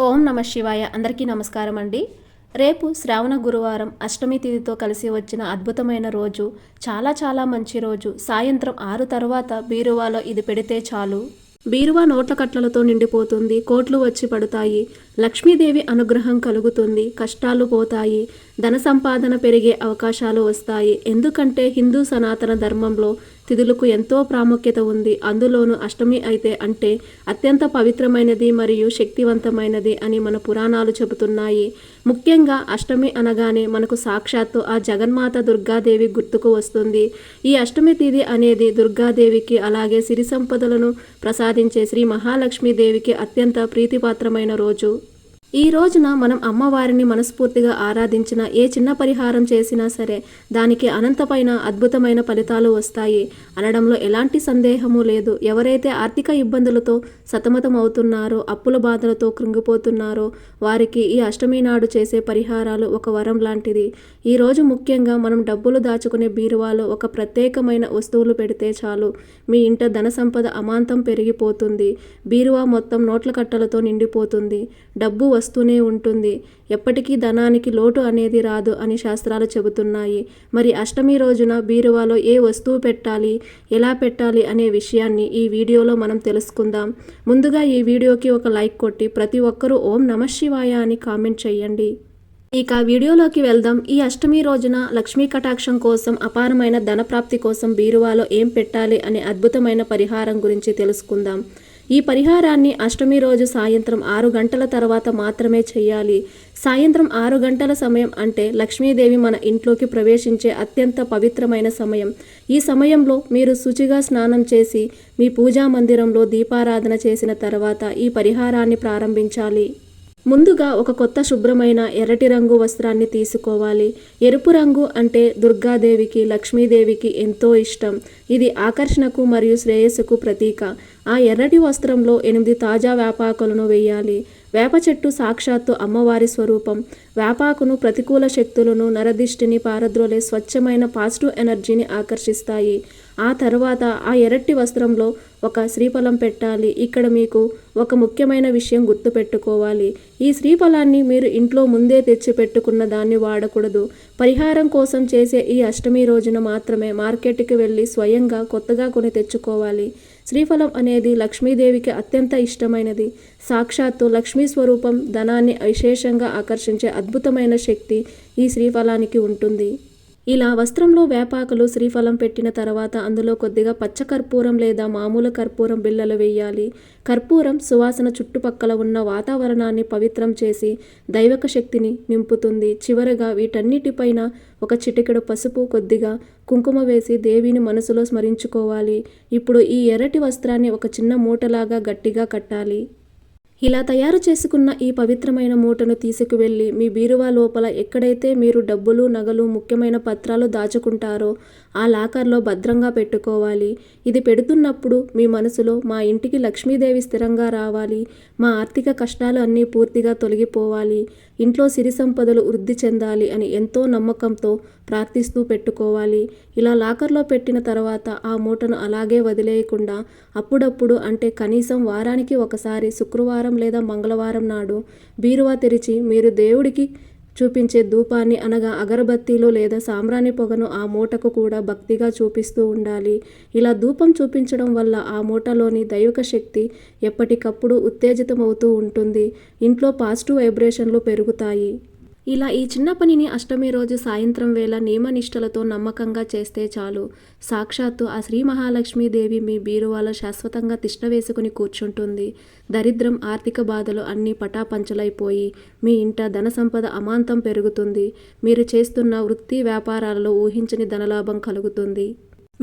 ఓం నమ శివాయ. అందరికీ నమస్కారం అండి. రేపు శ్రావణ గురువారం అష్టమి తిథితో కలిసి వచ్చిన అద్భుతమైన రోజు. చాలా మంచి రోజు. సాయంత్రం 6 తర్వాత బీరువాలో ఇది పెడితే చాలు, బీరువా నోట్ల కట్లలతో నిండిపోతుంది. కోట్లు వచ్చి పడతాయి. లక్ష్మీదేవి అనుగ్రహం కలుగుతుంది. కష్టాలు పోతాయి. ధన సంపాదన పెరిగే అవకాశాలు వస్తాయి. ఎందుకంటే హిందూ సనాతన ధర్మంలో తిథులకు ఎంతో ప్రాముఖ్యత ఉంది. అందులోనూ అష్టమి అయితే అంటే అత్యంత పవిత్రమైనది మరియు శక్తివంతమైనది అని మన పురాణాలు చెబుతున్నాయి. ముఖ్యంగా అష్టమి అనగానే మనకు సాక్షాత్తు ఆ జగన్మాత దుర్గాదేవి గుర్తుకు వస్తుంది. ఈ అష్టమి తిథి అనేది దుర్గాదేవికి, అలాగే సిరి సంపదలను ప్రసాదించే శ్రీ మహాలక్ష్మీదేవికి అత్యంత ప్రీతిపాత్రమైన రోజు. ఈ రోజున మనం అమ్మవారిని మనస్ఫూర్తిగా ఆరాధించిన, ఏ చిన్న పరిహారం చేసినా సరే దానికి అనంతమైన అద్భుతమైన ఫలితాలు వస్తాయి అనడంలో ఎలాంటి సందేహము లేదు. ఎవరైతే ఆర్థిక ఇబ్బందులతో సతమతం అవుతున్నారో, అప్పుల బాధలతో కృంగిపోతున్నారో వారికి ఈ అష్టమి నాడు చేసే పరిహారాలు ఒక వరం లాంటిది. ఈ రోజు ముఖ్యంగా మనం డబ్బులు దాచుకునే బీరువాలో ఒక ప్రత్యేకమైన వస్తువులు పెడితే చాలు, మీ ఇంట ధన సంపద అమాంతం పెరిగిపోతుంది. బీరువా మొత్తం నోట్ల కట్టలతో నిండిపోతుంది. డబ్బు వస్తూనే ఉంటుంది. ఎప్పటికీ ధనానికి లోటు అనేది రాదు అని శాస్త్రాలు చెబుతున్నాయి. మరి అష్టమి రోజున బీరువాలో ఏ వస్తువు పెట్టాలి, ఎలా పెట్టాలి అనే విషయాన్ని ఈ వీడియోలో మనం తెలుసుకుందాం. ముందుగా ఈ వీడియోకి ఒక లైక్ కొట్టి ప్రతి ఒక్కరూ ఓం నమ శివాయ అని కామెంట్ చేయండి. ఇక వీడియోలోకి వెళ్దాం. ఈ అష్టమి రోజున లక్ష్మీ కటాక్షం కోసం, అపారమైన ధనప్రాప్తి కోసం బీరువాలో ఏం పెట్టాలి అనే అద్భుతమైన పరిహారం గురించి తెలుసుకుందాం. ఈ పరిహారాన్ని అష్టమి రోజు సాయంత్రం 6 గంటల తర్వాత మాత్రమే చేయాలి. సాయంత్రం 6 గంటల సమయం అంటే లక్ష్మీదేవి మన ఇంట్లోకి ప్రవేశించే అత్యంత పవిత్రమైన సమయం. ఈ సమయంలో మీరు శుచిగా స్నానం చేసి మీ పూజా మందిరంలో దీపారాధన చేసిన తర్వాత ఈ పరిహారాన్ని ప్రారంభించాలి. ముందుగా ఒక కొత్త శుభ్రమైన ఎర్రటి రంగు వస్త్రాన్ని తీసుకోవాలి. ఎరుపు రంగు అంటే దుర్గాదేవికి, లక్ష్మీదేవికి ఎంతో ఇష్టం. ఇది ఆకర్షణకు మరియు శ్రేయస్సుకు ప్రతీక. ఆ ఎర్రటి వస్త్రంలో 8 తాజా వేపాకులను వేయాలి. వేప చెట్టు సాక్షాత్తు అమ్మవారి స్వరూపం. వేపాకును ప్రతికూల శక్తులను, నరదిష్టిని పారద్రోలే స్వచ్ఛమైన పాజిటివ్ ఎనర్జీని ఆకర్షిస్తాయి. ఆ తర్వాత ఆ ఎర్రటి వస్త్రంలో ఒక శ్రీఫలం పెట్టాలి. ఇక్కడ మీకు ఒక ముఖ్యమైన విషయం గుర్తుపెట్టుకోవాలి. ఈ శ్రీఫలాన్ని మీరు ఇంట్లో ముందే తెచ్చి పెట్టుకున్న దాన్ని వాడకూడదు. పరిహారం కోసం చేసే ఈ అష్టమి రోజున మాత్రమే మార్కెట్కి వెళ్ళి స్వయంగా కొత్తగా కొని తెచ్చుకోవాలి. శ్రీఫలం అనేది లక్ష్మీదేవికి అత్యంత ఇష్టమైనది. సాక్షాత్తు లక్ష్మీ స్వరూపం. ధనాన్ని విశేషంగా ఆకర్షించే అద్భుతమైన శక్తి ఈ శ్రీఫలానికి ఉంటుంది. ఇలా వస్త్రంలో వేపాకులు, శ్రీఫలం పెట్టిన తర్వాత అందులో కొద్దిగా పచ్చకర్పూరం లేదా మామూలు కర్పూరం బిళ్ళలు వేయాలి. కర్పూరం సువాసన చుట్టుపక్కల ఉన్న వాతావరణాన్ని పవిత్రం చేసి దైవక శక్తిని నింపుతుంది. చివరగా వీటన్నిటిపైన ఒక చిటికెడు పసుపు, కొద్దిగా కుంకుమ వేసి దేవిని మనసులో స్మరించుకోవాలి. ఇప్పుడు ఈ ఎర్రటి వస్త్రాన్ని ఒక చిన్న మూటలాగా గట్టిగా కట్టాలి. ఇలా తయారు చేసుకున్న ఈ పవిత్రమైన మూటను తీసుకువెళ్ళి మీ బీరువా లోపల ఎక్కడైతే మీరు డబ్బులు, నగలు, ముఖ్యమైన పత్రాలు దాచుకుంటారో ఆ లాకర్లో భద్రంగా పెట్టుకోవాలి. ఇది పెడుతున్నప్పుడు మీ మనసులో మా ఇంటికి లక్ష్మీదేవి స్థిరంగా రావాలి, మా ఆర్థిక కష్టాలు అన్నీ పూర్తిగా తొలగిపోవాలి, ఇంట్లో సిరి సంపదలు వృద్ధి చెందాలి అని ఎంతో నమ్మకంతో ప్రార్థిస్తూ పెట్టుకోవాలి. ఇలా లాకర్లో పెట్టిన తర్వాత ఆ మూటను అలాగే వదిలేయకుండా అప్పుడప్పుడు, అంటే కనీసం వారానికి ఒకసారి శుక్రవారం లేదా మంగళవారం నాడు బీరువా తెరిచి మీరు దేవుడికి చూపించే ధూపాన్ని, అనగా అగరబత్తీలు లేదా సాంబ్రాణి పొగను ఆ మూటకు కూడా భక్తిగా చూపిస్తూ ఉండాలి. ఇలా ధూపం చూపించడం వల్ల ఆ మూటలోని దైవిక శక్తి ఎప్పటికప్పుడు ఉత్తేజితమవుతూ ఉంటుంది. ఇంట్లో పాజిటివ్ వైబ్రేషన్లు పెరుగుతాయి. ఇలా ఈ చిన్న పనిని అష్టమి రోజు సాయంత్రం వేళ నియమనిష్టలతో నమ్మకంగా చేస్తే చాలు, సాక్షాత్తు ఆ శ్రీ మహాలక్ష్మీదేవి మీ బీరువాలో శాశ్వతంగా తిష్ట వేసుకుని కూర్చుంటుంది. దరిద్రం, ఆర్థిక బాధలు అన్నీ పటాపంచలైపోయి మీ ఇంట ధన సంపద అమాంతం పెరుగుతుంది. మీరు చేస్తున్న వృత్తి వ్యాపారాలలో ఊహించని ధనలాభం కలుగుతుంది.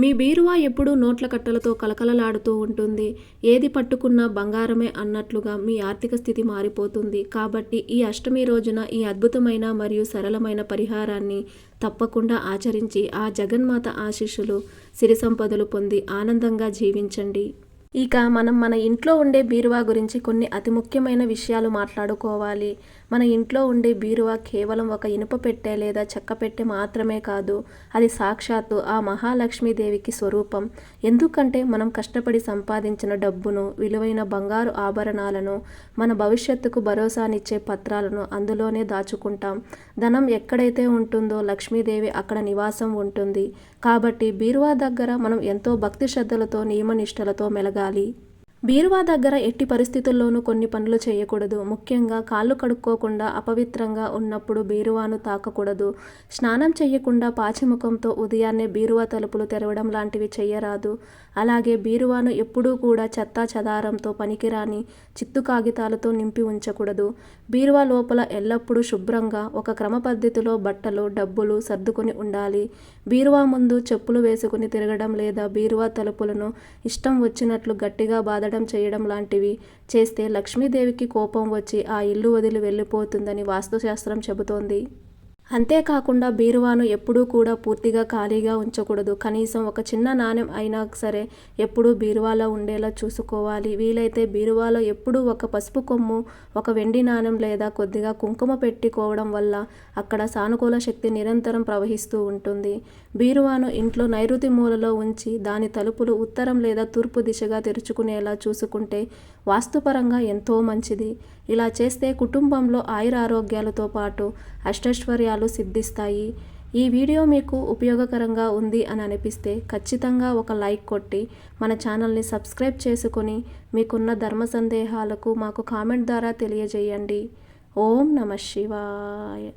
మీ బీరువా ఎప్పుడూ నోట్ల కట్టలతో కలకలలాడుతూ ఉంటుంది. ఏది పట్టుకున్నా బంగారమే అన్నట్లుగా మీ ఆర్థిక స్థితి మారిపోతుంది. కాబట్టి ఈ అష్టమి రోజున ఈ అద్భుతమైన మరియు సరళమైన పరిహారాన్ని తప్పకుండా ఆచరించి ఆ జగన్మాత ఆశీస్సులు, సిరి సంపదలు పొంది ఆనందంగా జీవించండి. ఇక మనం మన ఇంట్లో ఉండే బీరువా గురించి కొన్ని అతి ముఖ్యమైన విషయాలు మాట్లాడుకోవాలి. మన ఇంట్లో ఉండే బీరువా కేవలం ఒక ఇనుప పెట్టె లేదా చెక్క పెట్టె మాత్రమే కాదు. అది సాక్షాత్తు ఆ మహాలక్ష్మీదేవికి స్వరూపం. ఎందుకంటే మనం కష్టపడి సంపాదించిన డబ్బును, విలువైన బంగారు ఆభరణాలను, మన భవిష్యత్తుకు భరోసానిచ్చే పత్రాలను అందులోనే దాచుకుంటాం. ధనం ఎక్కడైతే ఉంటుందో లక్ష్మీదేవి అక్కడ నివాసం ఉంటుంది. కాబట్టి బీరువా దగ్గర మనం ఎంతో భక్తి శ్రద్ధలతో, నియమనిష్టలతో మెలగాలి. బీరువా దగ్గర ఎట్టి పరిస్థితుల్లోనూ కొన్ని పనులు చేయకూడదు. ముఖ్యంగా కాళ్ళు కడుక్కోకుండా అపవిత్రంగా ఉన్నప్పుడు బీరువాను తాకకూడదు. స్నానం చెయ్యకుండా పాచిముఖంతో ఉదయాన్నే బీరువా తలుపులు తెరవడం లాంటివి చెయ్యరాదు. అలాగే బీరువాను ఎప్పుడూ కూడా చెత్తా చెదారంతో, పనికిరాని చిత్తు కాగితాలతో నింపి ఉంచకూడదు. బీరువా లోపల ఎల్లప్పుడూ శుభ్రంగా ఒక క్రమ పద్ధతిలో బట్టలు, డబ్బులు సర్దుకుని ఉండాలి. బీరువా ముందు చెప్పులు వేసుకుని తిరగడం లేదా బీరువా తలుపులను ఇష్టం వచ్చినట్లు గట్టిగా బాధడం చేయడం లాంటివి చేస్తే లక్ష్మీదేవికి కోపం వచ్చి ఆ ఇల్లు వదిలి వెళ్ళిపోతుందని వాస్తుశాస్త్రం చెబుతోంది. అంతేకాకుండా బీరువాను ఎప్పుడూ కూడా పూర్తిగా ఖాళీగా ఉంచకూడదు. కనీసం ఒక చిన్న నాణెం అయినా సరే ఎప్పుడూ బీరువాలో ఉండేలా చూసుకోవాలి. వీలైతే బీరువాలో ఎప్పుడూ ఒక పసుపు కొమ్ము, ఒక వెండి నాణెం లేదా కొద్దిగా కుంకుమ పెట్టుకోవడం వల్ల అక్కడ సానుకూల శక్తి నిరంతరం ప్రవహిస్తూ ఉంటుంది. బీరువాను ఇంట్లో నైరుతి మూలలో ఉంచి దాని తలుపులు ఉత్తరం లేదా తూర్పు దిశగా తెరుచుకునేలా చూసుకుంటే వాస్తుపరంగా ఎంతో మంచిది. ఇలా చేస్తే కుటుంబంలో ఆయురారోగ్యాలతో పాటు అష్టైశ్వర్యాలు సిద్ధిస్తాయి. ఈ వీడియో మీకు ఉపయోగకరంగా ఉంది అని అనిపిస్తే ఖచ్చితంగా ఒక లైక్ కొట్టి మన ఛానల్ని సబ్స్క్రైబ్ చేసుకొని మీకున్న ధర్మ సందేహాలకు మాకు కామెంట్ ద్వారా తెలియజేయండి. ఓం నమః శివాయ.